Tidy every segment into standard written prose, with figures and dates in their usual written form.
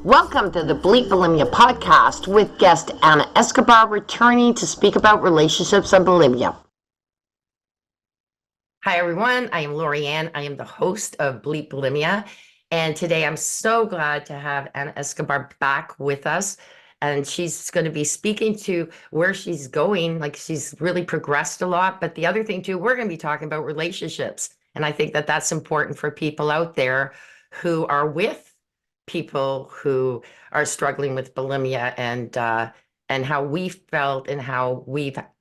Welcome to the Bleep Bulimia podcast with guest Ana Escobar returning to speak about relationships and bulimia. Hi everyone, I am Lorianne. I am the host of Bleep Bulimia, and today I'm so glad to have Ana Escobar back with us. And she's going to be speaking to where she's going. Like, she's really progressed a lot. But the other thing too, we're going to be talking about relationships. And I think that that's important for people out there who are with people who are struggling with bulimia, and how we felt and how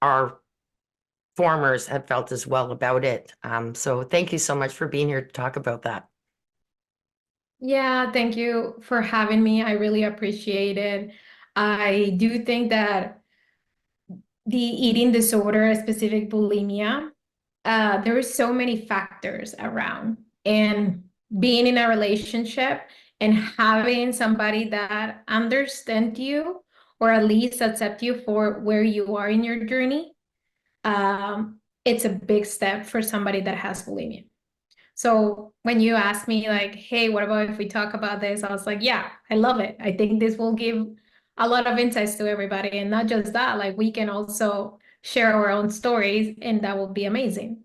our formers have felt as well about it. So thank you so much for being here to talk about that. Yeah, thank you for having me. I really appreciate it. I do think that the eating disorder, specific bulimia, there are so many factors around. And being in a relationship and having somebody that understands you or at least accept you for where you are in your journey, it's a big step for somebody that has bulimia. So when you asked me like, hey, what about if we talk about this? I was like, yeah, I love it. I think this will give a lot of insights to everybody. And not just that, like we can also share our own stories and that will be amazing.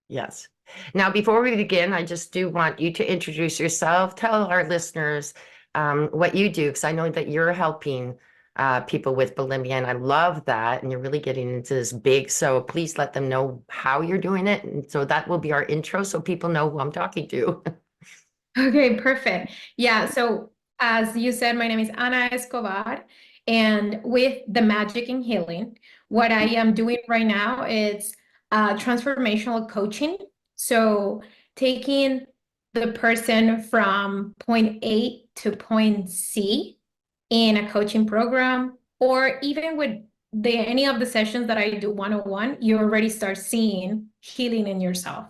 Yes. Now, before we begin, I just do want you to introduce yourself. Tell our listeners what you do, because I know that you're helping people with bulimia, and I love that. And you're really getting into this big. So please let them know how you're doing it. And so that will be our intro, so people know who I'm talking to. Okay, perfect. Yeah, so as you said, my name is Ana Escobar, and with the Magic in Healing, what I am doing right now is transformational coaching. So taking the person from point A to point C in a coaching program, or even with any of the sessions that I do one-on-one, you already start seeing healing in yourself.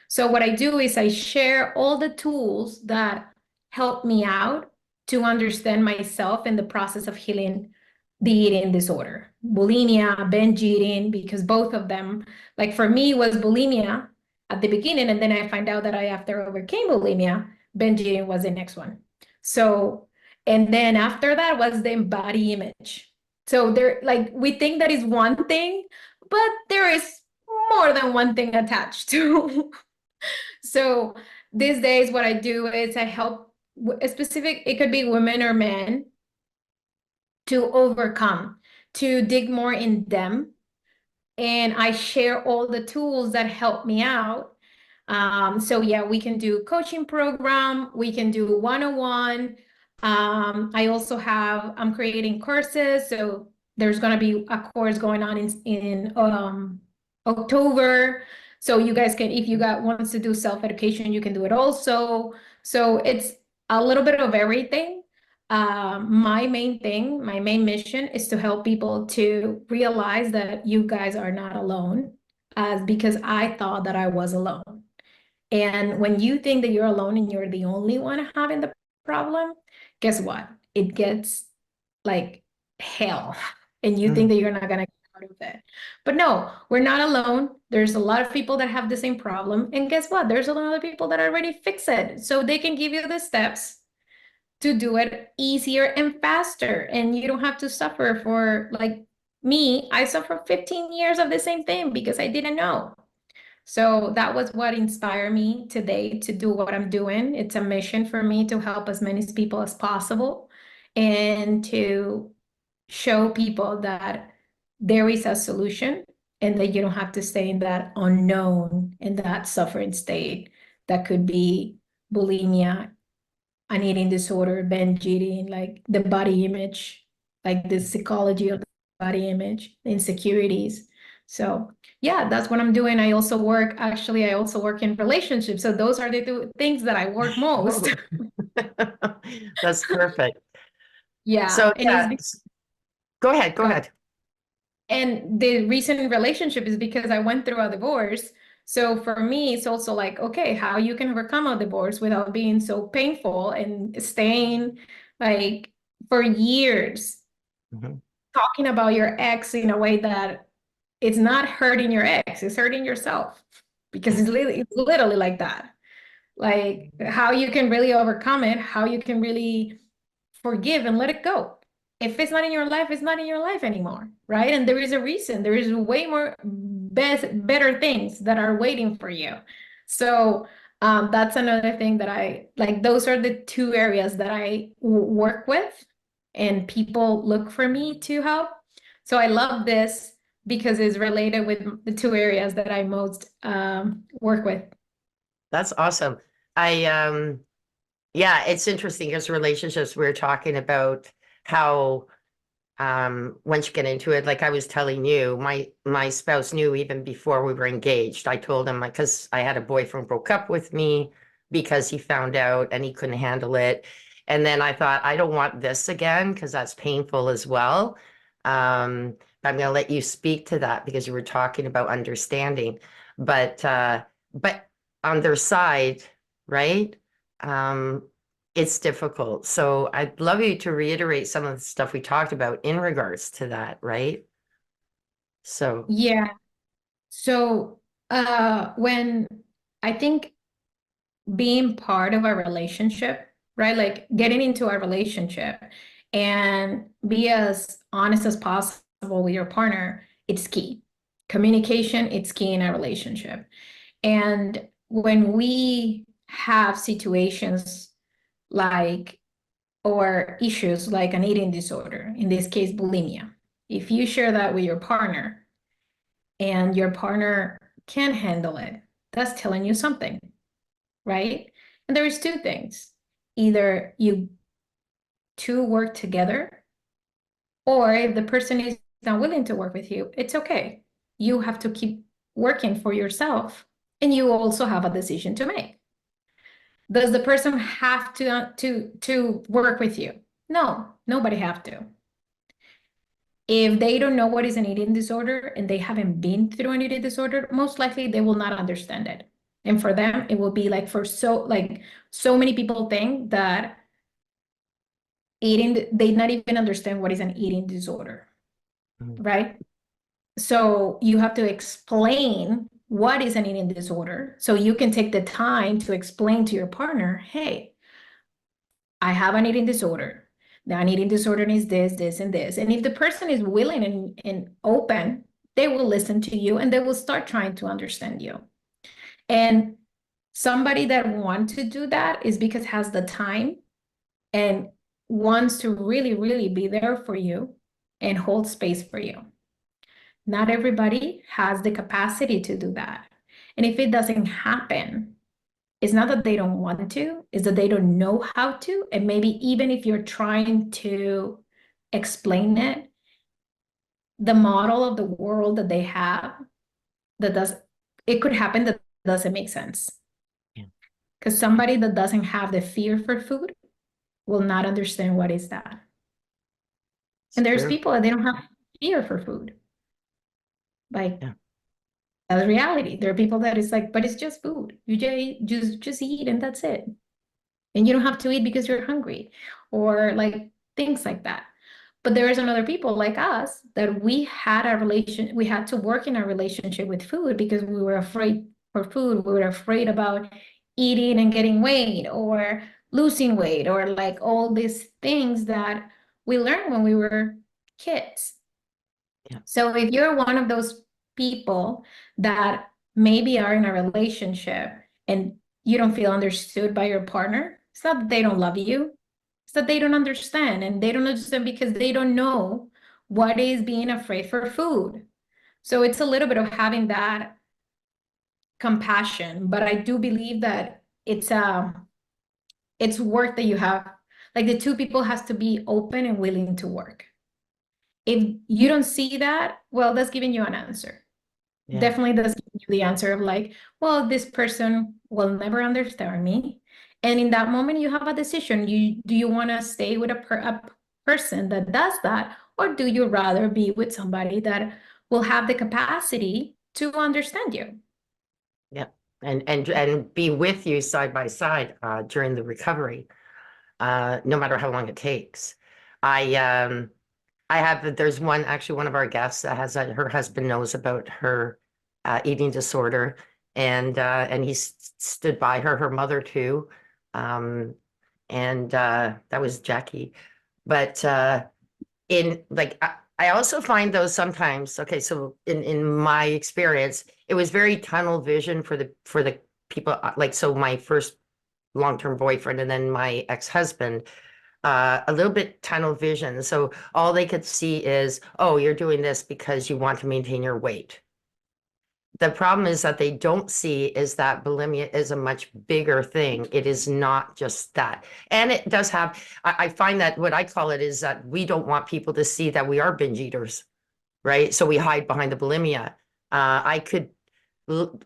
So what I do is I share all the tools that help me out to understand myself in the process of healing the eating disorder, bulimia, binge eating, because both of them, like for me, was bulimia at the beginning, and then I find out that I after overcame bulimia, binge eating was the next one. So, and then after that was the body image. So there, like we think that is one thing, but there is more than one thing attached to. So these days, what I do is I help a specific, it could be women or men, to overcome, to dig more in them. And I share all the tools that help me out. So yeah, we can do coaching program, we can do one-on-one. I also I'm creating courses. So there's going to be a course going on in October. So you guys can, if you got wants to do self-education, you can do it also. So it's a little bit of everything. My main thing, my main mission is to help people to realize that you guys are not alone, as because I thought that I was alone. And when you think that you're alone and you're the only one having the problem, guess what? It gets like hell. And you think that you're not gonna get out of it. But no, we're not alone. There's a lot of people that have the same problem. And guess what? There's a lot of people that already fix it. So they can give you the steps to do it easier and faster. And you don't have to suffer for, like me, I suffered 15 years of the same thing because I didn't know. So that was what inspired me today to do what I'm doing. It's a mission for me to help as many people as possible and to show people that there is a solution and that you don't have to stay in that unknown, in that suffering state that could be bulimia, an eating disorder, binge eating, like the body image, like the psychology of the body image, the insecurities. So yeah, that's what I'm doing. I also work in relationships. So those are the two things that I work most. That's perfect. Yeah. So yeah, go ahead, go Go ahead. And the recent relationship is because I went through a divorce. So for me, it's also like, okay, how you can overcome a divorce without being so painful and staying like for years Mhm. talking about your ex in a way that it's not hurting your ex, it's hurting yourself because it's literally like that. Like how you can really overcome it, how you can really forgive and let it go. If it's not in your life, it's not in your life anymore, right? And there is a reason. There is way more better things that are waiting for you. So that's another thing that I like. Those are the two areas that I work with, and people look for me to help. So I love this because it's related with the two areas that I most work with. That's awesome. I yeah, it's interesting because relationships, we're talking about how once you get into it, like I was telling you, my spouse knew even before we were engaged. I told him because I had a boyfriend broke up with me because he found out and he couldn't handle it. And then I thought, I don't want this again because that's painful as well. I'm going to let you speak to that because you were talking about understanding. But on their side, right? Um, it's difficult. So I'd love you to reiterate some of the stuff we talked about in regards to that, right? So, Yeah. So when I think being part of a relationship, right? Like getting into a relationship and be as honest as possible with your partner, it's key. Communication, it's key in a relationship. And when we have situations like, or issues like an eating disorder, in this case, bulimia, if you share that with your partner and your partner can't handle it, that's telling you something, right? And there's two things. Either you two work together, or if the person is not willing to work with you, it's okay. You have to keep working for yourself, and you also have a decision to make. Does the person have to work with you? No, nobody have to. If they don't know what is an eating disorder and they haven't been through an eating disorder, most likely they will not understand it. And for them, it will be like so many people think that eating, they not even understand what is an eating disorder, mm, right? So you have to explain what is an eating disorder. So you can take the time to explain to your partner, hey, I have an eating disorder. Now, an eating disorder is this, this, and this. And if the person is willing and open, they will listen to you and they will start trying to understand you. And somebody that wants to do that is because has the time and wants to really, really be there for you and hold space for you. Not everybody has the capacity to do that. And if it doesn't happen, it's not that they don't want to, it's that they don't know how to. And maybe even if you're trying to explain it, the model of the world that they have that does, it could happen that doesn't make sense. yeah, Because somebody that doesn't have the fear for food will not understand what is that. it's And there's true. people that they don't have fear for food. Like Yeah, that's reality. There are people that is like, but it's just food. You just eat and that's it. And you don't have to eat because you're hungry or like things like that. But there is another people like us that we had to work in our relationship with food because we were afraid for food. We were afraid about eating and getting weight or losing weight or like all these things that we learned when we were kids. yeah, So if you're one of those people that maybe are in a relationship and you don't feel understood by your partner, it's not that they don't love you, it's that they don't understand. And they don't understand because they don't know what is being afraid for food. So it's a little bit of having that compassion, but I do believe that it's work that you have. Like the two people has to be open and willing to work. If you don't see that, well, that's giving you an answer. yeah, Definitely does give you the answer of like, well, this person will never understand me. And in that moment, you have a decision. Do you want to stay with a person that does that, or do you rather be with somebody that will have the capacity to understand you? yeah. And be with you side by side during the recovery, no matter how long it takes. I I have, there's one, actually one of our guests that has her husband knows about her eating disorder, and he stood by her, her mother too. Um, and that was Jackie. But in like I also find those sometimes, okay, so in my experience, it was very tunnel vision for the people like so my first long-term boyfriend and then my ex-husband, a little bit tunnel vision. So all they could see is, oh, you're doing this because you want to maintain your weight. The problem is that they don't see is that bulimia is a much bigger thing. It is not just that. And it does have, I find that what I call it is that we don't want people to see that we are binge eaters, right? So we hide behind the bulimia. I could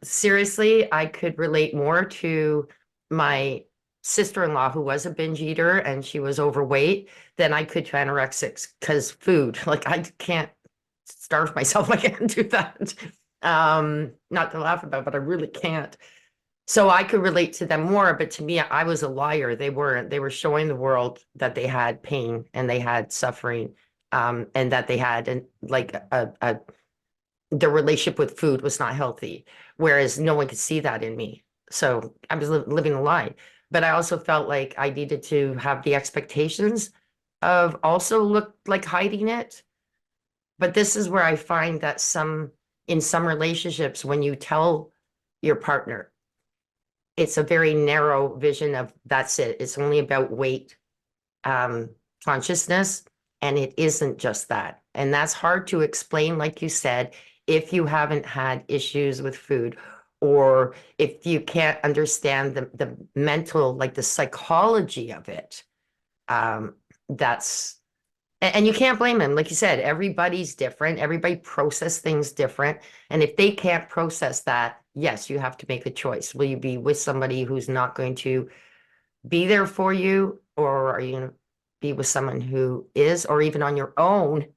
seriously, I could relate more to my sister-in-law who was a binge eater and she was overweight than I could to anorexics because food, like I can't starve myself. I can't do that. Not to laugh about, but I really can't. So I could relate to them more, but to me, I was a liar. They weren't. They were showing the world that they had pain and they had suffering, and that they had like their relationship with food was not healthy, whereas no one could see that in me. So I was living a lie. But I also felt like I needed to have the expectations of also look like hiding it. But this is where I find that in some relationships, when you tell your partner, it's a very narrow vision of that's it. It's only about weight, um, consciousness, and it isn't just that. And that's hard to explain, like you said, if you haven't had issues with food or if you can't understand the mental, like the psychology of it. Um, that's and you can't blame them. Like you said, everybody's different. Everybody process things different. And if they can't process that, yes, you have to make a choice. Will you be with somebody who's not going to be there for you, or are you going to be with someone who is, or even on your own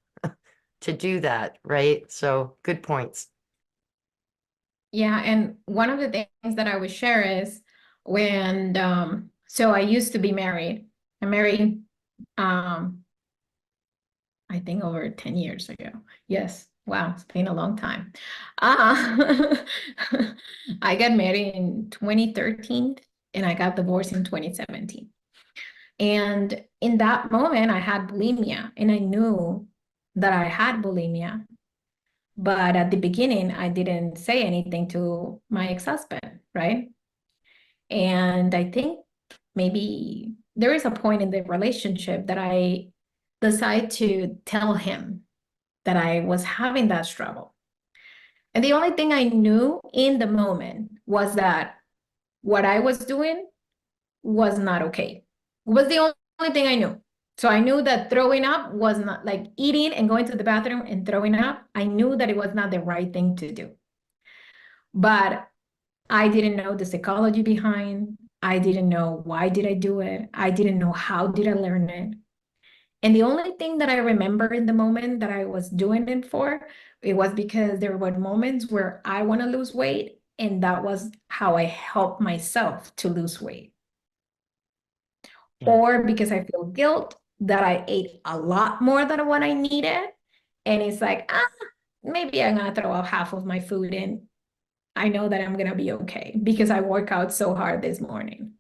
to do that, right? So good points. Yeah, and one of the things that I would share is when so I used to be married. I married um I think over 10 years ago. Yes. Wow, it's been a long time. Uh, I got married in 2013 and I got divorced in 2017. And in that moment, I had bulimia and I knew that I had bulimia. But at the beginning, I didn't say anything to my ex-husband, right? And I think maybe there is a point in the relationship that I decided to tell him that I was having that struggle. And the only thing I knew in the moment was that what I was doing was not okay. It was the only thing I knew. So I knew that throwing up was not like eating and going to the bathroom and throwing up. I knew that it was not the right thing to do. But I didn't know the psychology behind. I didn't know why did I do it. I didn't know how did I learn it. And the only thing that I remember in the moment that I was doing it for, it was because there were moments where I want to lose weight, and that was how I helped myself to lose weight. Yeah. Or because I feel guilt that I ate a lot more than what I needed. And it's like, maybe I'm gonna throw out half of my food and I know that I'm gonna be okay because I work out so hard this morning.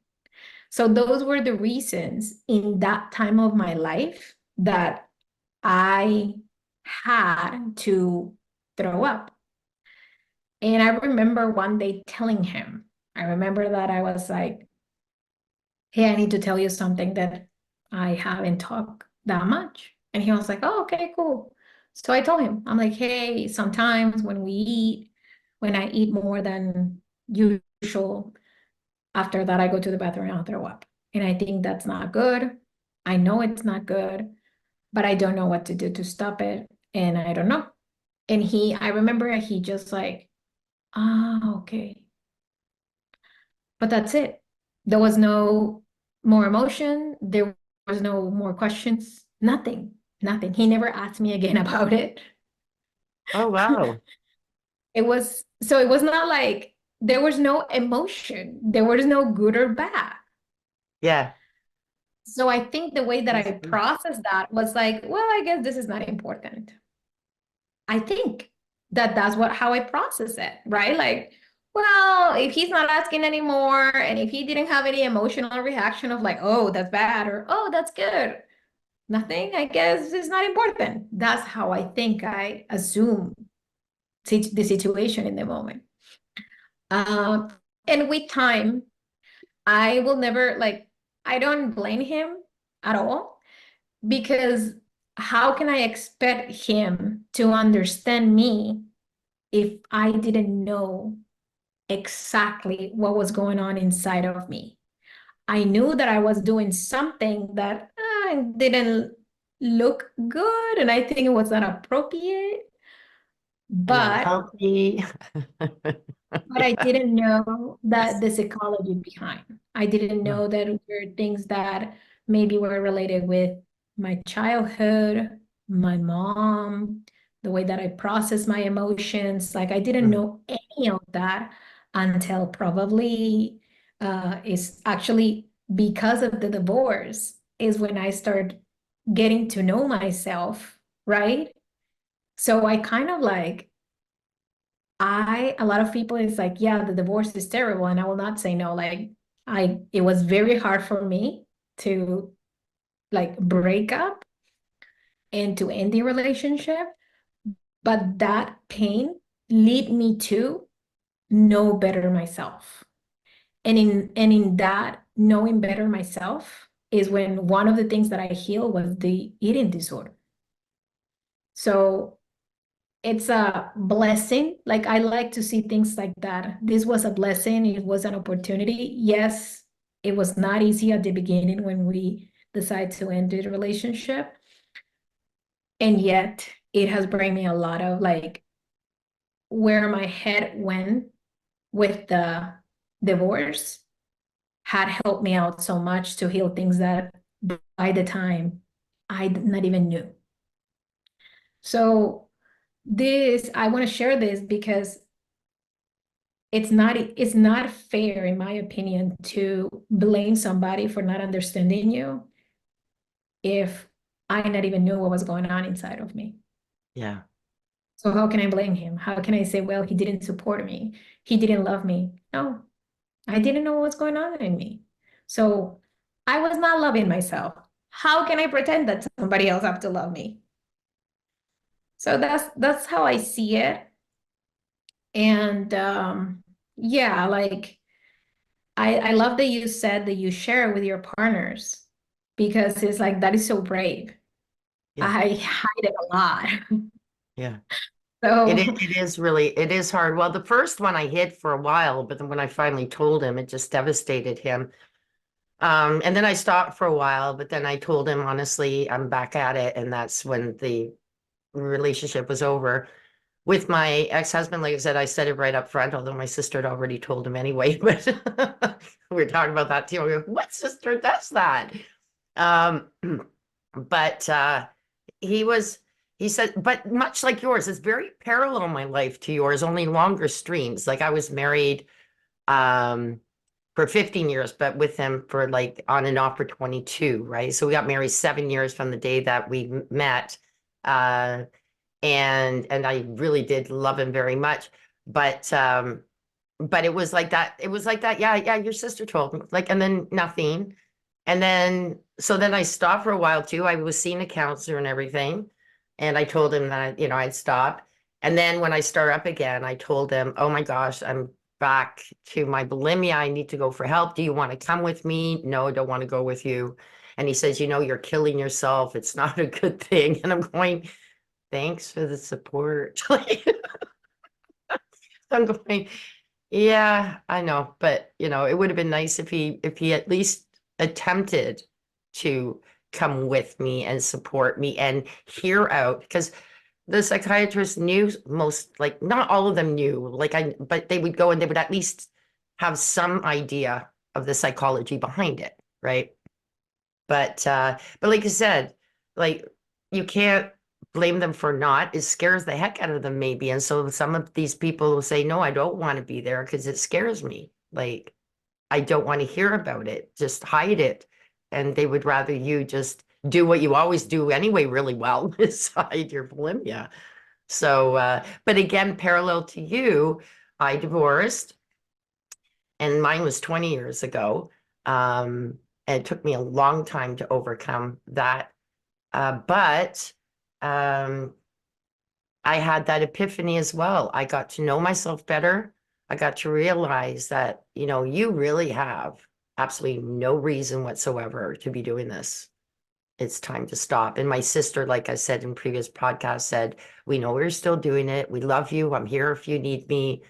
So those were the reasons in that time of my life that I had to throw up. And I remember one day telling him, I remember that I was like, hey, I need to tell you something that I haven't talked that much. And he was like, oh, okay, cool. So I told him, I'm like, hey, sometimes when I eat more than usual, after that, I go to the bathroom and I'll throw up. And I think that's not good. I know it's not good, but I don't know what to do to stop it. And I don't know. And I remember he just like, okay. But that's it. There was no more emotion. There was no more questions. Nothing, nothing. He never asked me again about it. Oh, wow. It was not like there was no emotion. There was no good or bad. Yeah. So I think the way that That's I good. processed that was like, well, I guess this is not important. I think that that's how I process it, right? Like, well, if he's not asking anymore, and if he didn't have any emotional reaction of like, oh, that's bad, or oh, that's good, Nothing, I guess, is not important. That's how I think I assume the situation in the moment. Um, and with time, I will never like, I don't blame him at all because how can I expect him to understand me if I didn't know exactly what was going on inside of me? I knew that I was doing something that didn't look good, and I think it was not appropriate, And but unhealthy. I Yeah. didn't know that the psychology behind. I didn't Yeah. know that there were things that maybe were related with my childhood, my mom, the way that I process my emotions. Like I didn't Mm. know any of that until probably it's actually because of the divorce is when I started getting to know myself, right? So I kind of like a lot of people is like, yeah, the divorce is terrible, and I will not say no. Like, it was very hard for me to like break up and to end the relationship, but that pain lead me to know better myself. And in that knowing better myself is when one of the things that I healed was the eating disorder. So it's a blessing. Like I like to see things like that. This was a blessing. It was an opportunity. Yes, it was not easy at the beginning when we decided to end the relationship. And yet it has brought me a lot of like where my head went with the divorce had helped me out so much to heal things that by the time I not even knew. So this, I want to share this because it's not fair in my opinion to blame somebody for not understanding you if I not even knew what was going on inside of me. Yeah. So how can I blame him? How can I say, well, he didn't support me, he didn't love me? No, I didn't know what was going on in me. So I was not loving myself. How can I pretend that somebody else have to love me? So that's how I see it. And yeah, like I love that you said that you share with your partners because it's like that is so brave. Yeah. I hide it a lot. Yeah. So It is really, it is hard. Well, the first one I hid for a while, but then when I finally told him, it just devastated him. And then I stopped for a while, but then I told him, honestly, I'm back at it. And that's when the relationship was over. With my ex-husband, like I said it right up front, although my sister had already told him anyway, but we were talking about that too. We go, what sister does that? Um, but he was, he said, but much like yours, it's very parallel my life to yours, only longer streams. Like I was married um for 15 years, but with him for like on and off for 22, right? So we got married 7 years from the day that we met. Uh and I really did love him very much. But it was like that. It was like that. Yeah, yeah, your sister told me. Like, and then nothing. And then so then I stopped for a while too. I was seeing a counselor and everything. And I told him that, I'd stopped. And then when I start up again, I told him, oh my gosh, I'm back to my bulimia. I need to go for help. Do you want to come with me? No, I don't want to go with you. And he says, you're killing yourself. It's not a good thing. And I'm going, thanks for the support. Like, I'm going, yeah, I know, but it would have been nice if he at least attempted to come with me and support me and hear out because the psychiatrist knew most, like not all of them knew, but they would go and they would at least have some idea of the psychology behind it, right? But like I said, like you can't blame them for not. It scares the heck out of them, maybe. And so some of these people will say, no, I don't want to be there because it scares me. Like I don't want to hear about it. Just hide it. And they would rather you just do what you always do anyway, really well, is hide your bulimia. So, but again, parallel to you, I divorced and mine was 20 years ago. And it took me a long time to overcome that. But um, I had that epiphany as well. I got to know myself better. I got to realize that, you really have absolutely no reason whatsoever to be doing this. It's time to stop. And my sister, like I said in previous podcasts, said, we know we're still doing it. We love you. I'm here if you need me.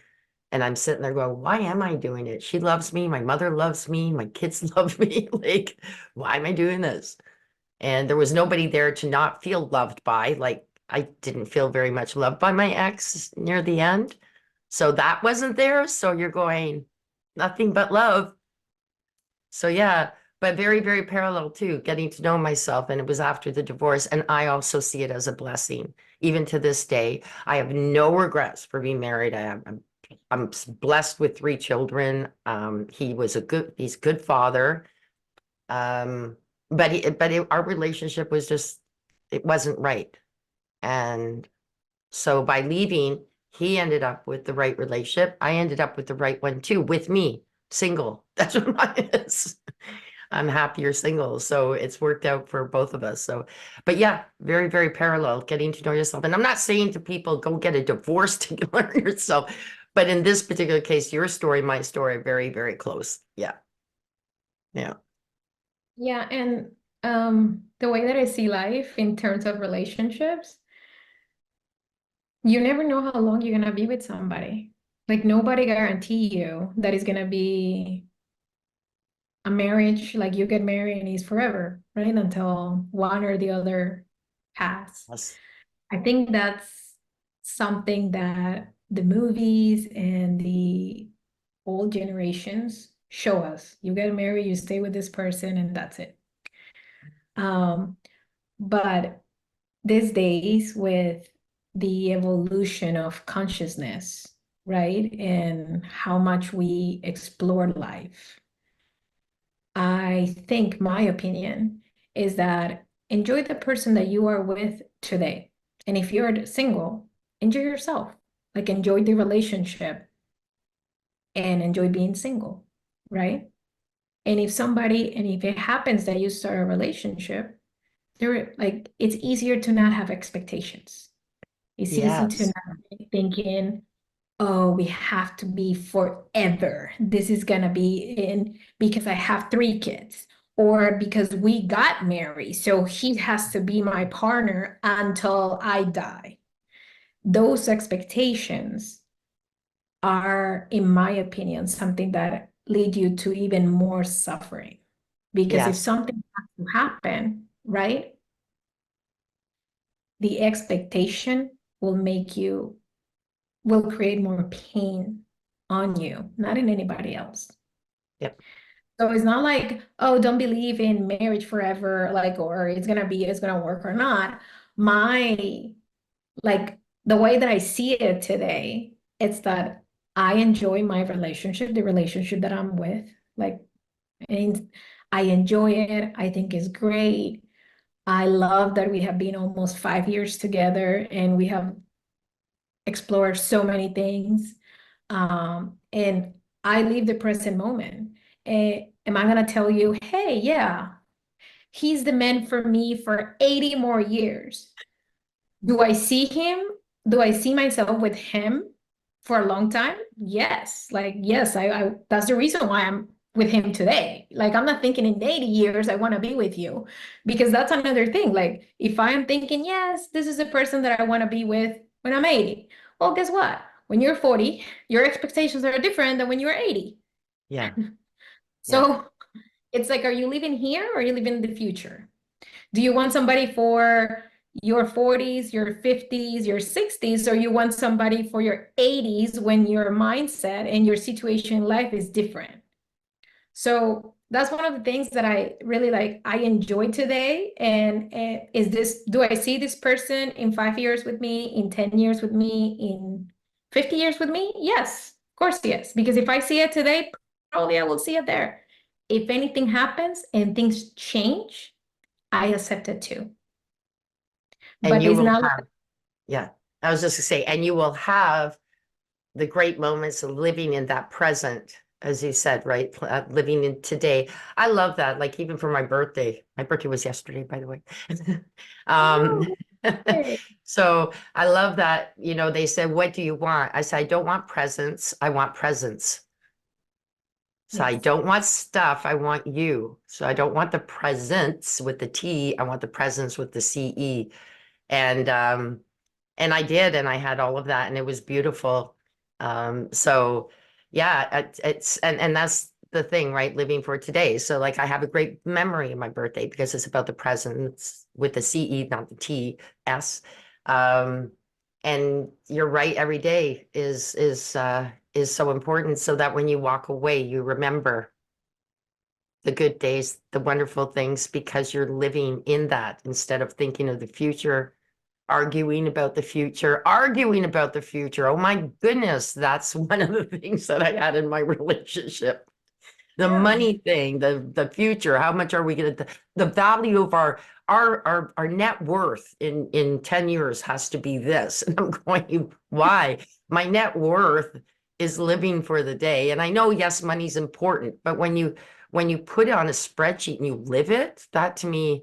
And I'm sitting there going, why am I doing it? She loves me. My mother loves me. My kids love me. Like, why am I doing this? And there was nobody there to not feel loved by. Like, I didn't feel very much loved by my ex near the end. So that wasn't there. So you're going, nothing but love. So yeah, but very, very parallel too, getting to know myself. And it was after the divorce. And I also see it as a blessing. Even to this day, I have no regrets for being married. I'm blessed with 3 children. He's a good father. Um, our relationship was just, it wasn't right. And so by leaving, he ended up with the right relationship. I ended up with the right one too, with me, single. That's what mine is. I'm happier single. So it's worked out for both of us. So, but yeah, very, very parallel, getting to know yourself. And I'm not saying to people, go get a divorce to learn yourself. But in this particular case, your story, my story, very, very close. Yeah. Yeah. Yeah, and the way that I see life in terms of relationships, you never know how long you're gonna be with somebody. Like nobody guarantee you that it's gonna be a marriage, like you get married and it's forever, right? Until one or the other pass. Yes. I think that's something that the movies and the old generations show us. You get married, you stay with this person, and that's it. Um, but these days, with the evolution of consciousness, right, and how much we explore life, I think my opinion is that enjoy the person that you are with today. And if you're single, enjoy yourself. Like enjoy the relationship and enjoy being single, right? And if it happens that you start a relationship, there like it's easier to not have expectations. It's easy to Yes. not be thinking, oh, we have to be forever. This is gonna be in because I have 3 kids, or because we got married, so he has to be my partner until I die. Those expectations are, in my opinion, something that lead you to even more suffering. Because if Yes. something has to happen, right, the expectation will make you will create more pain on you, not in anybody else. Yep. So it's not like, oh, don't believe in marriage forever, like, or it's gonna work or not. My, like, the way that I see it today, it's that I enjoy my relationship, the relationship that I'm with, like, and I enjoy it. I think it's great. I love that we have been almost 5 years together and we have explored so many things. And I live the present moment. Am I going to tell you, hey, yeah, he's the man for me for 80 more years? Do I see him? Do I see myself with him for a long time? Yes. Like, yes, I that's the reason why I'm with him today. Like, I'm not thinking in 80 years I want to be with you, because that's another thing. Like, if I am thinking, yes, this is a person that I want to be with when I'm 80. Well, guess what? When you're 40, your expectations are different than when you're 80. Yeah. Yeah. So it's like, are you living here or are you living in the future? Do you want somebody for your 40s, your 50s, your 60s, or you want somebody for your 80s when your mindset and your situation in life is different? So that's one of the things that I really like, I enjoy today. And is this, do I see this person in 5 years with me, in 10 years with me, in 50 years with me? Yes, of course, yes. Because if I see it today, probably I will see it there. If anything happens and things change, I accept it too. And But you it's will not like, have, yeah, I was just gonna say, and you will have the great moments of living in that present as you said, right? Living in today. I love that. Like even for my birthday was yesterday, by the way. Um, Oh, okay. so I love that, they said, what do you want? I said, I don't want presents. I want presents. So I Yes. don't want stuff. I want you. So I don't want the presents with the T. I want the presents with the CE. And and I did, and I had all of that, and it was beautiful. So yeah, it's and that's the thing, right? Living for today. So like I have a great memory of my birthday because it's about the presents with the CE, not the TS. Um, and you're right, every day is so important so that when you walk away, you remember the good days, the wonderful things, because you're living in that instead of thinking of the future, arguing about the future. Oh my goodness, that's one of the things that I had in my relationship. The Yeah. money thing, the future, how much are we going to, the value of our net worth in 10 years has to be this. And I'm going, why? My net worth is living for the day. And I know, yes, money's important, but when you put it on a spreadsheet and you live it, that to me,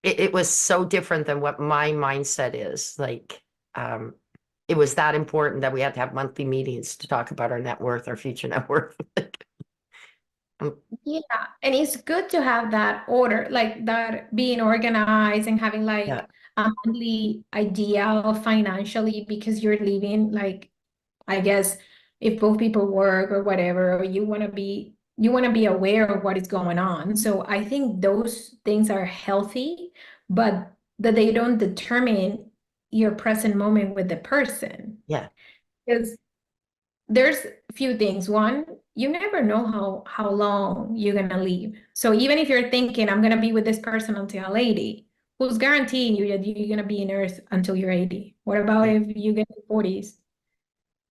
it was so different than what my mindset is. Like, um, it was that important that we had to have monthly meetings to talk about our net worth, our future net worth. Um, Yeah, and it's good to have that order, like that being organized and having yeah, like a monthly idea of financially because you're living like I guess if both people work or whatever, or you want to be aware of what is going on. So I think those things are healthy, but that they don't determine your present moment with the person. yeah, Because there's a few things. One, you never know how long you're gonna live. So even if you're thinking I'm gonna be with this person until I'm 80, who's guaranteeing you that you're gonna be in Earth until you're 80? What about yeah, if you get to 40s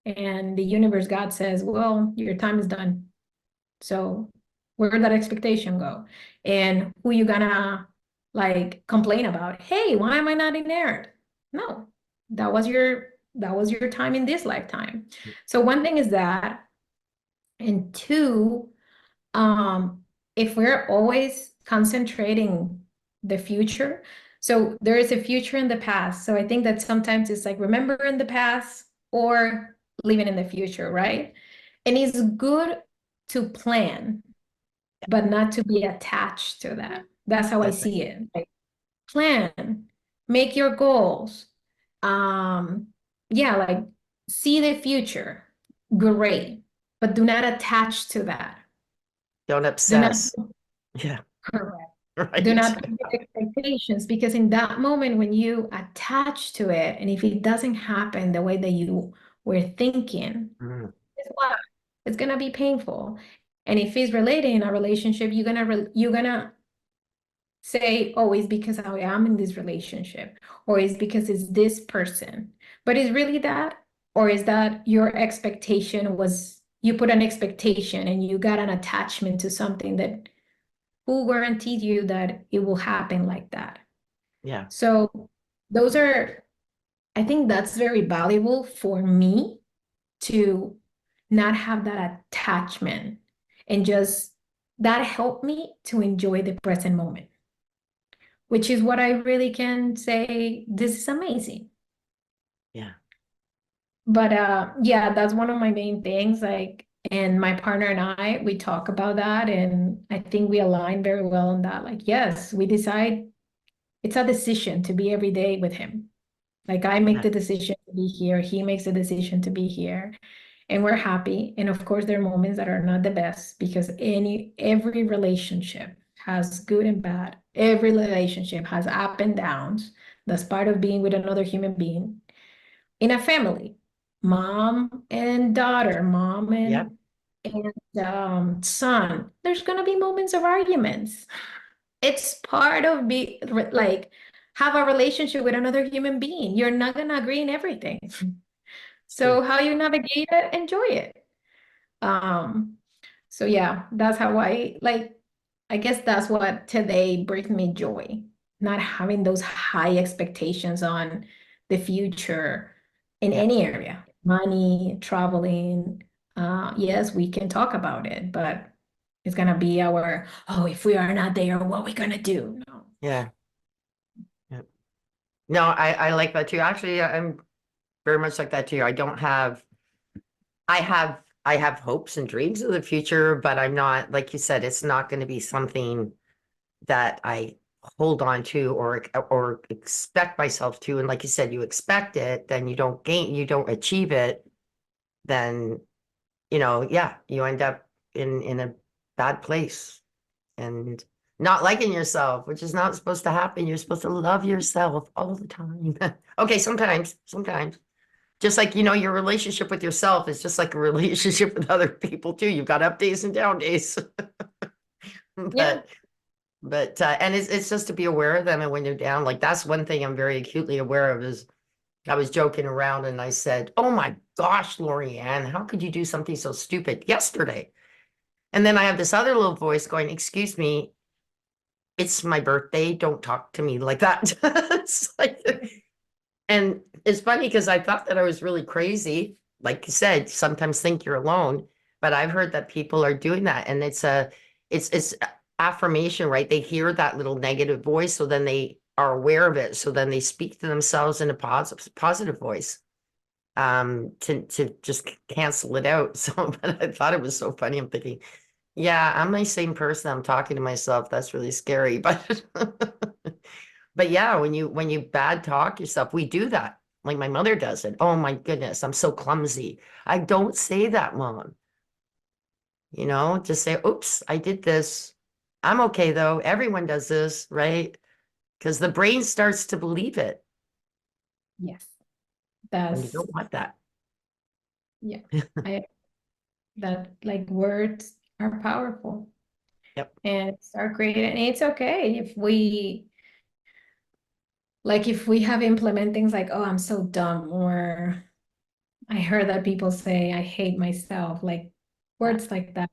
and the universe God says, well, your time is done. So where did that expectation go? And who you gonna like complain about? Hey, why am I not in there? No, that was your time in this lifetime. So one thing is that, and two, um, if we're always concentrating the future, so there is a future in the past. So I think that sometimes it's like remember in the past or living in the future, right? And it's good to plan, but not to be attached to that. That's how I that's right. see it. Like plan, make your goals. Um, yeah, like see the future. Great, but do not attach to that. Don't Do not obsess. Yeah, correct. Do right. not put expectations because in that moment when you attach to it, and if it doesn't happen the way that you were thinking, Mm, guess what? It's gonna be painful. And if it's related in a relationship, you're gonna say, oh, it's because I am in this relationship, or it's because it's this person. But is really that, or is that your expectation was you put an expectation and you got an attachment to something that who guaranteed you that it will happen like that? yeah, So those are, I think that's very valuable for me to not have that attachment and just that helped me to enjoy the present moment, which is what I really can say. This is amazing. yeah, But yeah, that's one of my main things. Like, and my partner and I, we talk about that, and I think we align very well on that. Like, yes, we decide it's a decision to be every day with him. Like, I make yeah, the decision to be here, he makes the decision to be here, and we're happy. And of course, there are moments that are not the best because every relationship has good and bad. Every relationship has up and downs. That's part of being with another human being in a family, mom and daughter, mom yeah, and son. There's gonna be moments of arguments. It's part of like have a relationship with another human being. You're not gonna agree in everything. it's true. So how you navigate it, enjoy it. Um, so yeah, that's how I like, I guess that's what today brings me joy, not having those high expectations on the future in Yeah, any area, money, traveling, yes, we can talk about it, but it's gonna be our, oh, if we are not there, what are we gonna do? No. Yeah. Yeah. No, I like that too. Actually, I'm very much like that too. I have hopes and dreams of the future, but I'm not, like you said, it's not going to be something that I hold on to or expect myself to. And like you said, you expect it, then you don't achieve it, then yeah, you end up in a bad place and not liking yourself, which is not supposed to happen. You're supposed to love yourself all the time. Okay, sometimes. Just like, your relationship with yourself is just like a relationship with other people too. You've got up days and down days. Yeah. But and it's just to be aware of them, and when you're down, like that's one thing I'm very acutely aware of is I was joking around and I said, "Oh my gosh, Lorianne, how could you do something so stupid yesterday?" And then I have this other little voice going, "Excuse me, it's my birthday. Don't talk to me like that." It's like, and it's funny because I thought that I was really crazy. Like you said, sometimes think you're alone, but I've heard that people are doing that, and it's affirmation, right? They hear that little negative voice, so then they are aware of it, so then they speak to themselves in a positive voice, to just cancel it out. So, but I thought it was so funny. I'm thinking, yeah, I'm the same person. I'm talking to myself. That's really scary, but but yeah, when you bad talk yourself, we do that. Like my mother does it. Oh my goodness, I'm so clumsy. I don't say that, Mom. Just say, oops, I did this. I'm okay though. Everyone does this, right? Because the brain starts to believe it, Yes. and you That's, don't want that. yeah. I that like words are powerful Yep. and start creating. And it's okay if we if we have implement things like, oh, I'm so dumb, or I heard that people say I hate myself, like Yeah. words like that.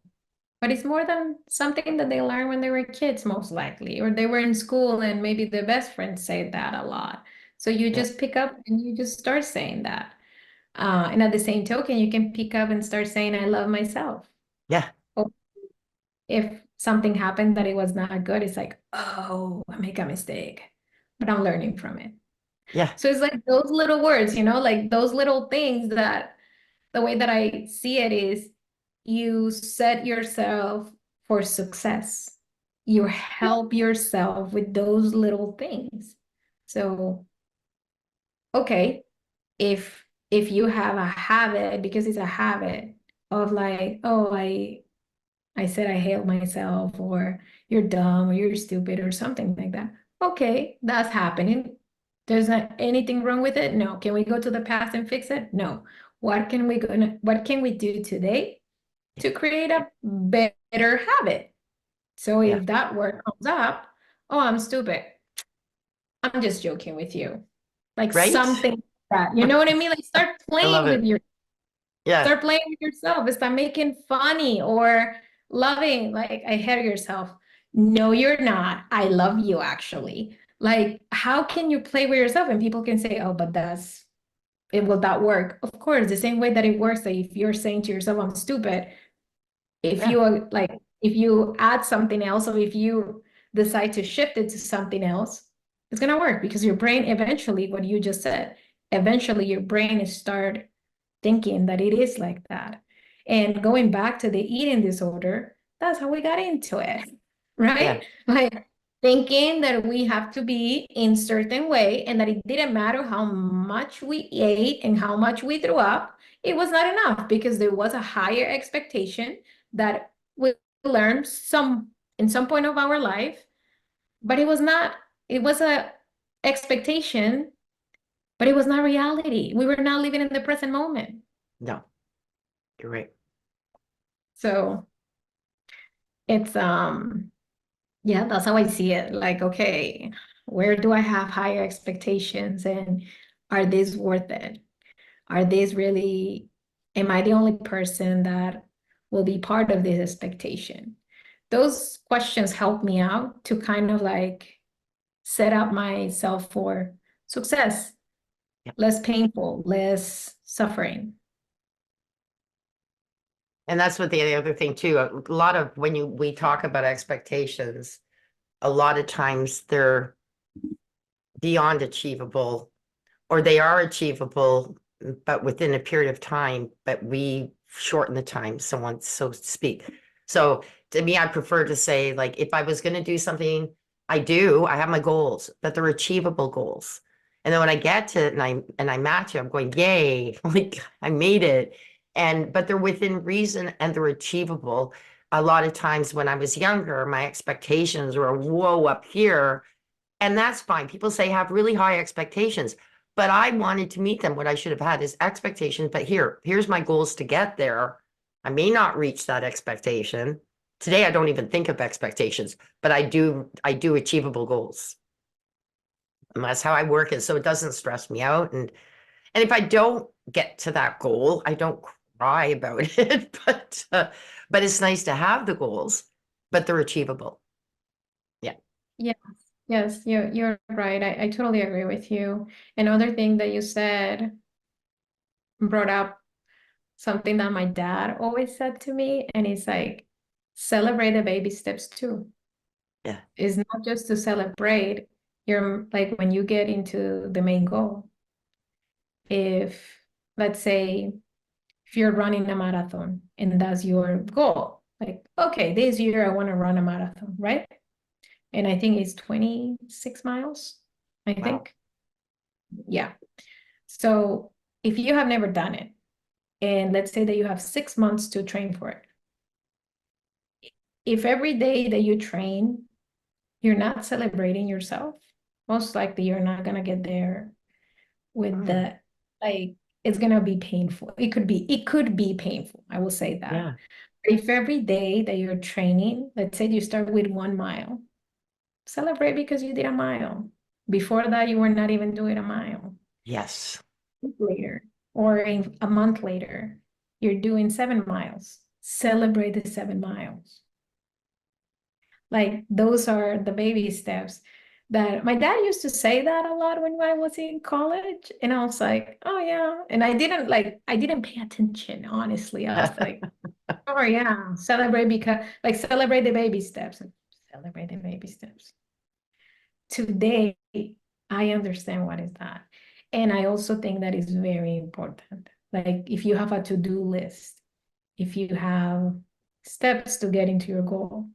But it's more than something that they learned when they were kids, most likely, or they were in school and maybe their best friend said that a lot. So you Yeah. just pick up and you just start saying that. And at the same token, you can pick up and start saying, I love myself. Yeah. Or if something happened that it was not good, it's like, oh, I make a mistake, but I'm learning from it. Yeah. So it's like those little words, like those little things that the way that I see it is you set yourself for success. You help yourself with those little things. So, okay, if you have a habit, because it's a habit of like, oh, I said I hate myself, or you're dumb, or you're stupid, or something like that. Okay, that's happening. There's not anything wrong with it. No. Can we go to the past and fix it? No. What can we do today Yeah. to create a better habit? So Yeah. if that word comes up, oh, I'm stupid. I'm just joking with you. Like Right. something like that. You know what I mean? Like I love it. Yeah. start playing with yourself. Start making funny or loving. Like I hate yourself. No, you're not. I love you actually. Like, how can you play with yourself and people can say, oh, but it will that work? Of course, the same way that it works, that if you're saying to yourself, I'm stupid, if Yeah. you if you add something else, or if you decide to shift it to something else, it's gonna work because your brain eventually, what you just said, eventually your brain is start thinking that it is like that. And going back to the eating disorder, that's how we got into it, Yeah. right? Like thinking that we have to be in certain way and that it didn't matter how much we ate and how much we threw up, it was not enough because there was a higher expectation that we learned in some point of our life, but it was not, it was a expectation, but it was not reality. We were not living in the present moment. No, you're right. So it's yeah, that's how I see it. Like, okay, where do I have higher expectations and are these worth it? Are these really, am I the only person that will be part of this expectation? Those questions help me out to kind of like set up myself for success, Yep. less painful, less suffering. And that's what the other thing too. A lot of when we talk about expectations, a lot of times they're beyond achievable, or they are achievable, but within a period of time, but we shorten the time, so to speak. So to me, I prefer to say, like, if I was going to do something, I have my goals, but they're achievable goals. And then when I get to it and I match it, I'm going, yay, like I made it. And but they're within reason and they're achievable. A lot of times when I was younger, my expectations were whoa up here. And that's fine. People say have really high expectations, but I wanted to meet them. What I should have had is expectations, but here's my goals to get there. I may not reach that expectation. Today, I don't even think of expectations, but I do achievable goals. And that's how I work it. So it doesn't stress me out. And if I don't get to that goal, I don't cry about it, but it's nice to have the goals, but they're achievable. Yeah. Yes, yes, you're right. I totally agree with you. Another thing that you said brought up something that my dad always said to me, and it's like, celebrate the baby steps too. Yeah. It's not just to celebrate your, like when you get into the main goal. If, let's say, if you're running a marathon and that's your goal, like, okay, this year I want to run a marathon, right? And I think it's 26 miles, I Wow. think. Yeah. So if you have never done it, and let's say that you have 6 months to train for it, if every day that you train, you're not celebrating yourself, most likely you're not gonna get there with Mm, the, like, it's gonna be painful. It could be painful, I will say that. yeah. If every day that you're training, let's say you start with 1 mile, celebrate because you did a mile. Before that, you were not even doing a mile. Yes. Later, or a month later, you're doing 7 miles. Celebrate the 7 miles. Like those are the baby steps that my dad used to say that a lot when I was in college. And I was like, oh yeah. And I didn't pay attention, honestly. I was like, oh yeah, celebrate because like celebrate the baby steps. Celebrate the baby steps. Today, I understand what is that. And I also think that is very important. Like if you have a to-do list, if you have steps to get into your goal,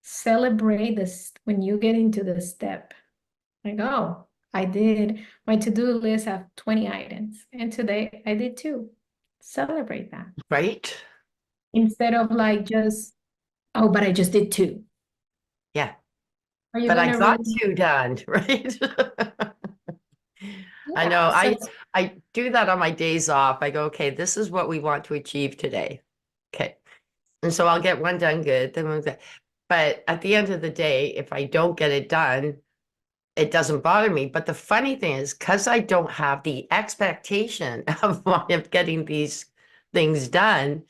celebrate this when you get into the step. Like, oh, I did my to-do list have 20 items, and today I did two. Celebrate that. Right? Instead of like just, oh, but I just did two. Yeah. Are you But I gonna got really? two done, right? I know. Yeah. So I do that on my days off. I go, okay, this is what we want to achieve today. Okay. And so I'll get one done good, then one good. But at the end of the day, if I don't get it done, it doesn't bother me. But the funny thing is, because I don't have the expectation of getting these things done,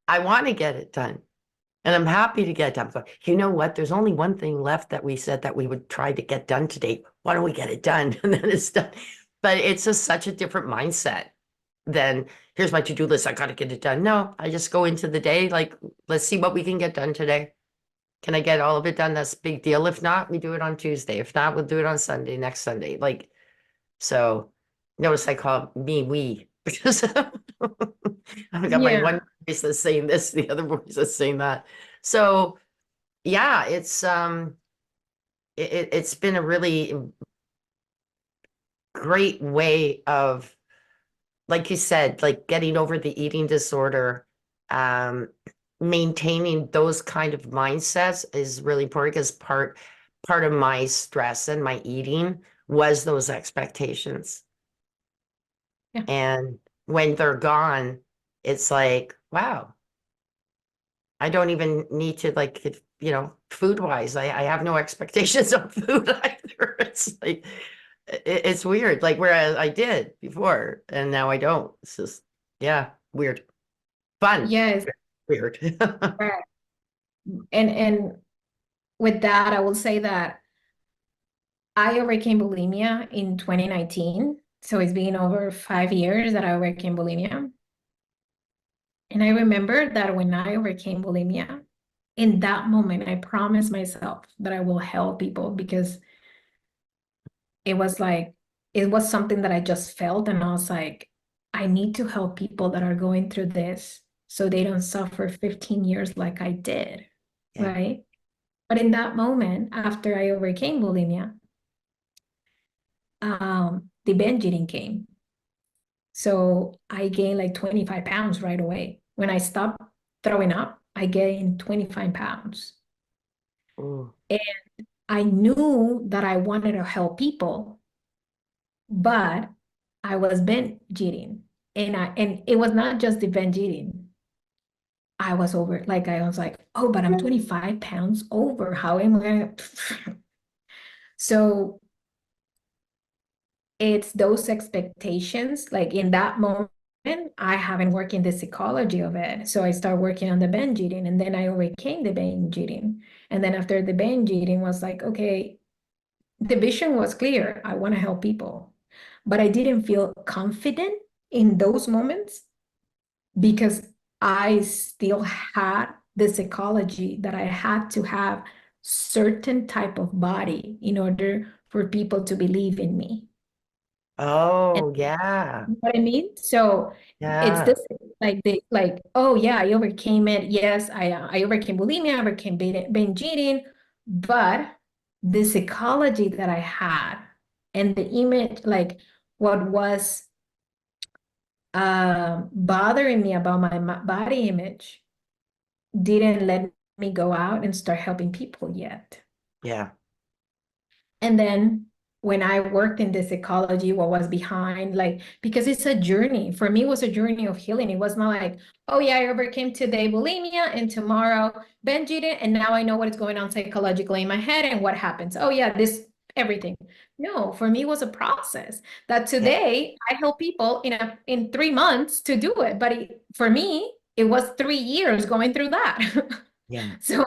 I want to get it done. And I'm happy to get it done. But you know what? There's only one thing left that we said that we would try to get done today. Why don't we get it done? And then it's done. But it's just such a different mindset than here's my to-do list. I got to get it done. No, I just go into the day like, let's see what we can get done today. Can I get all of it done? That's a big deal. If not, we do it on Tuesday. If not, we'll do it on Sunday, next Sunday. Like, so notice I call me we because I've got my yeah, one voice that's saying this, the other voice that's saying that. So yeah, it's been a really great way of, like you said, like getting over the eating disorder, um, maintaining those kind of mindsets is really important because part of my stress and my eating was those expectations. yeah, And when they're gone, it's like, wow, I don't even need to like, food wise, I have no expectations of food either. It's like, it's weird. Like whereas I did before and now I don't. It's just, yeah, weird. Fun. yes, Weird. right. And with that, I will say that I overcame bulimia in 2019. So it's been over 5 years that I overcame bulimia. And I remember that when I overcame bulimia, in that moment, I promised myself that I will help people because it was like, it was something that I just felt. And I was like, I need to help people that are going through this so they don't suffer 15 years like I did. Yeah. Right. But in that moment, after I overcame bulimia, the binge eating came. So I gained like 25 pounds right away. When I stopped throwing up, I gained 25 pounds. Ooh. And I knew that I wanted to help people, but I was binge eating. And it was not just the binge eating. I was over, like I was like, oh, but I'm 25 pounds over. How am I gonna so it's those expectations, like in that moment, I haven't worked in the psychology of it. So I started working on the binge eating and then I overcame the binge eating. And then after the binge eating was like, okay, the vision was clear. I want to help people. But I didn't feel confident in those moments because I still had the psychology that I had to have certain type of body in order for people to believe in me. Oh, yeah. You know what I mean? So it's Yeah. this like oh yeah, I overcame it. Yes, I overcame bulimia, I overcame binge eating, but the psychology that I had and the image, like what was bothering me about my body image didn't let me go out and start helping people yet. Yeah. And then when I worked in the psychology, what was behind, like, because it's a journey. For me, it was a journey of healing. It was not like, oh yeah, I overcame today bulimia and tomorrow binge eating, and now I know what is going on psychologically in my head and what happens. Oh yeah, this everything. No, for me, it was a process that Yeah. today I help people in 3 months to do it. But for me, it was 3 years going through that. Yeah. So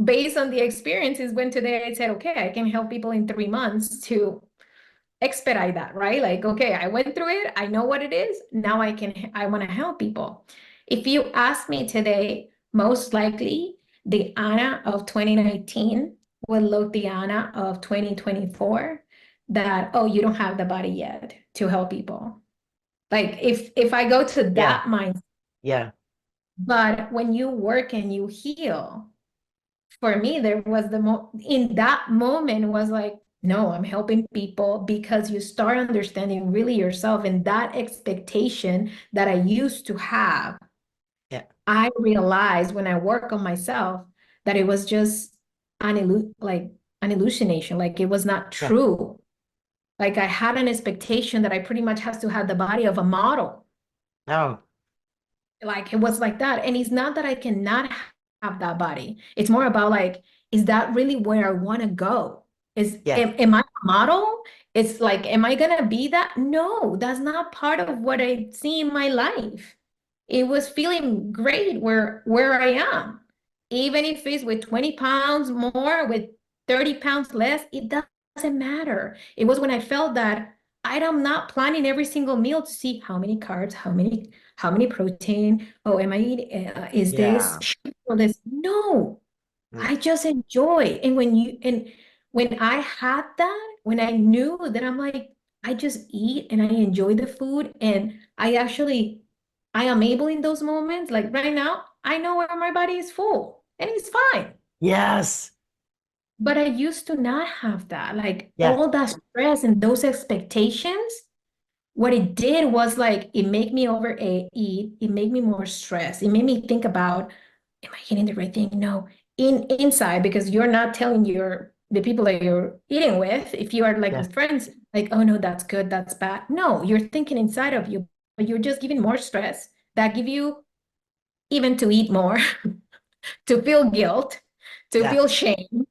based on the experiences when today I said, okay, I can help people in 3 months to expedite that, right? Like, okay, I went through it. I know what it is. Now I want to help people. If you ask me today, most likely the Ana of 2019 will look the Ana of 2024 that, oh, you don't have the body yet to help people. Like if I go to Yeah. that mindset, Yeah. but when you work and you heal, for me, there was in that moment was like, no, I'm helping people because you start understanding really yourself and that expectation that I used to have. Yeah. I realized when I work on myself that it was just like an hallucination, like it was not Yeah. true. Like I had an expectation that I pretty much has to have the body of a model. Oh, Like it was like that. And it's not that I cannot have that body. It's more about like, is that really where I want to go? yeah. Am I a model? It's like, am I gonna be that? No, that's not part of what I see in my life. It was feeling great where I am. Even if it's with 20 pounds more, with 30 pounds less, it doesn't matter. It was when I felt that I am not planning every single meal to see how many carbs, how many protein. Oh, am I eating? Is this Yeah. or this? No, Mm. I just enjoy. And when I had that, when I knew that I'm like, I just eat and I enjoy the food, and I am able in those moments. Like right now, I know where my body is full and it's fine. Yes. But I used to not have that. Like Yeah. all that stress and those expectations, what it did was like it made me overeat, it made me more stressed. It made me think about, am I eating the right thing? No. Inside, because you're not telling the people that you're eating with, if you are like Yeah. with friends, like, oh no, that's good, that's bad. No, you're thinking inside of you, but you're just giving more stress that give you even to eat more, to feel guilt, to Yeah. feel shame.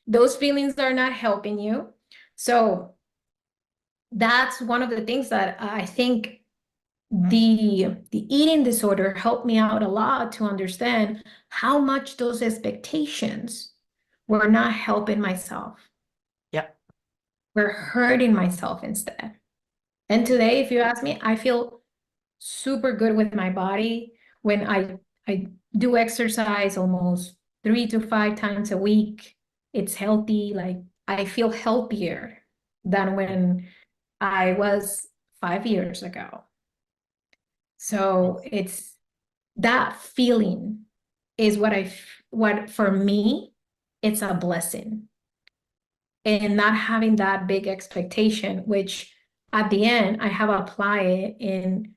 Those feelings are not helping you. So that's one of the things that I think the eating disorder helped me out a lot to understand how much those expectations were not helping myself, Yeah. were hurting myself instead. And today, if you ask me, I feel super good with my body. When I do exercise almost 3 to 5 times a week, it's healthy. Like I feel healthier than when I was 5 years ago. So it's that feeling is what for me, it's a blessing. And not having that big expectation, which at the end I have applied it in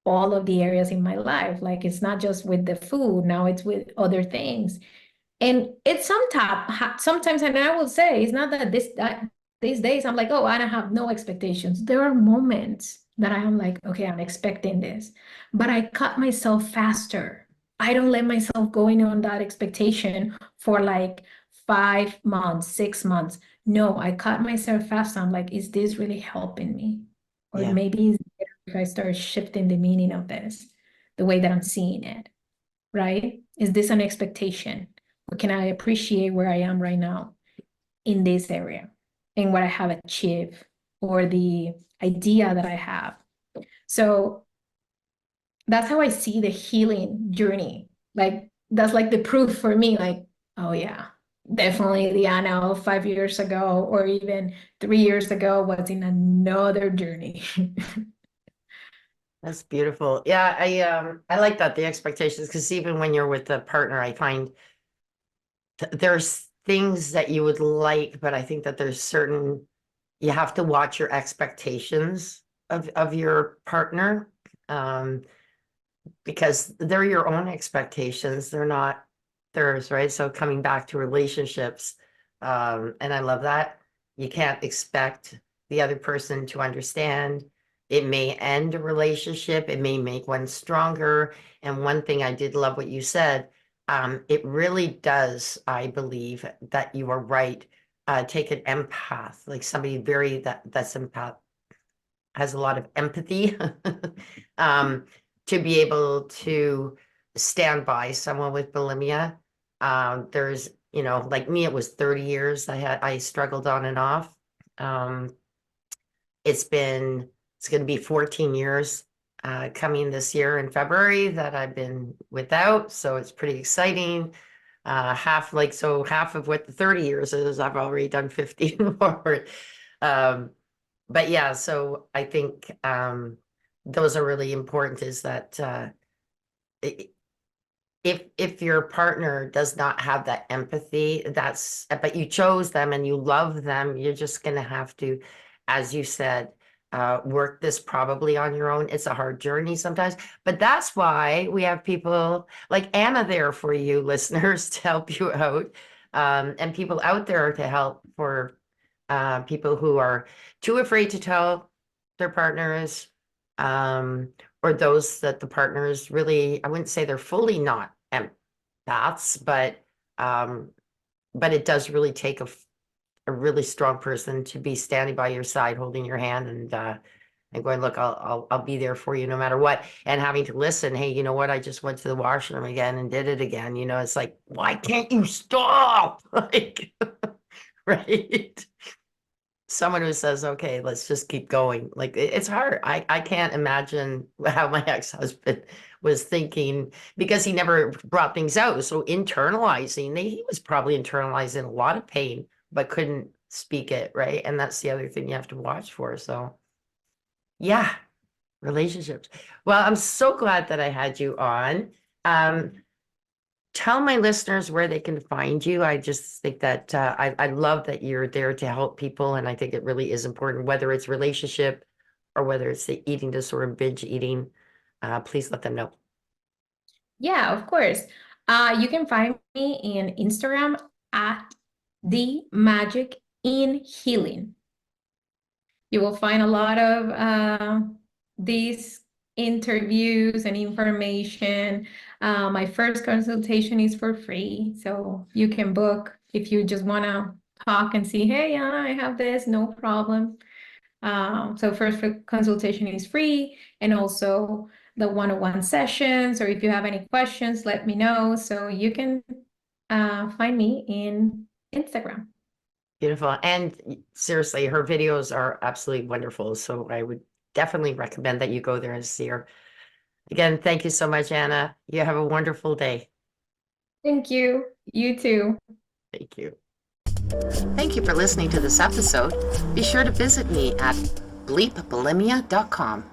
all of the areas in my life. Like it's not just with the food, now it's with other things. And it's sometimes, and I will say, it's not that these days I'm like, oh, I don't have no expectations. There are moments that I am like, okay, I'm expecting this, but I cut myself faster. I don't let myself going on that expectation for like 5 months, 6 months. No, I cut myself fast. I'm like, is this really helping me? Or Yeah. maybe it's better if I start shifting the meaning of this, the way that I'm seeing it, right? Is this an expectation? Or can I appreciate where I am right now in this area and what I have achieved or the idea that I have? So that's how I see the healing journey. Like that's like the proof for me, like, oh yeah, definitely the Anna of 5 years ago or even 3 years ago was in another journey. That's beautiful. Yeah, I like that, the expectations, because even when you're with a partner, I find there's things that you would like, but I think that there's certain, you have to watch your expectations of your partner. Um, because they're your own expectations, they're not theirs, right? So coming back to relationships, and I love that. You can't expect the other person to understand. It may end a relationship, it may make one stronger. And one thing I did love what you said, it really does, I believe that you are right. Take an empath, like somebody very that's empath, has a lot of empathy, um, to be able to stand by someone with bulimia. There's, like me, it was 30 years. I struggled on and off. Um, it's been, it's going to be 14 years coming this year in February that I've been without. So it's pretty exciting. Half of what the 30 years is, I've already done 15 forward. Um, but yeah, so I think those are really important, is that if your partner does not have that empathy, but you chose them and you love them, you're just gonna have to, as you said, work this probably on your own. It's a hard journey sometimes, but that's why we have people like Anna there for you listeners to help you out, and people out there to help for people who are too afraid to tell their partners, or those that the partners really, I wouldn't say they're fully not empaths, um, but it does really take a really strong person to be standing by your side, holding your hand, and going, look, I'll be there for you no matter what. And having to listen, hey, you know what? I just went to the washroom again and did it again. It's like, why can't you stop? Like, right? Someone who says, okay, let's just keep going. Like it's hard. I can't imagine how my ex-husband was thinking, because he never brought things out. So internalizing, he was probably internalizing a lot of pain, but couldn't speak it, right? And that's the other thing you have to watch for. So yeah, relationships. Well, I'm so glad that I had you on. Um, Tell my listeners where they can find you. I just think that I love that you're there to help people, and I think it really is important, whether it's relationship or whether it's the eating disorder, binge eating. Please let them know. Yeah, of course. You can find me in Instagram at the magic in healing. You will find a lot of these interviews and information. My first consultation is for free, so you can book if you just want to talk and see, hey, Anna, I have this, no problem. So first consultation is free, and also the one-on-one sessions, or if you have any questions, let me know. So you can find me in Instagram. Beautiful. And seriously, her videos are absolutely wonderful. So I would definitely recommend that you go there and see her. Again, thank you so much, Anna. You have a wonderful day. Thank you. You too. Thank you. Thank you for listening to this episode. Be sure to visit me at bleepbulimia.com.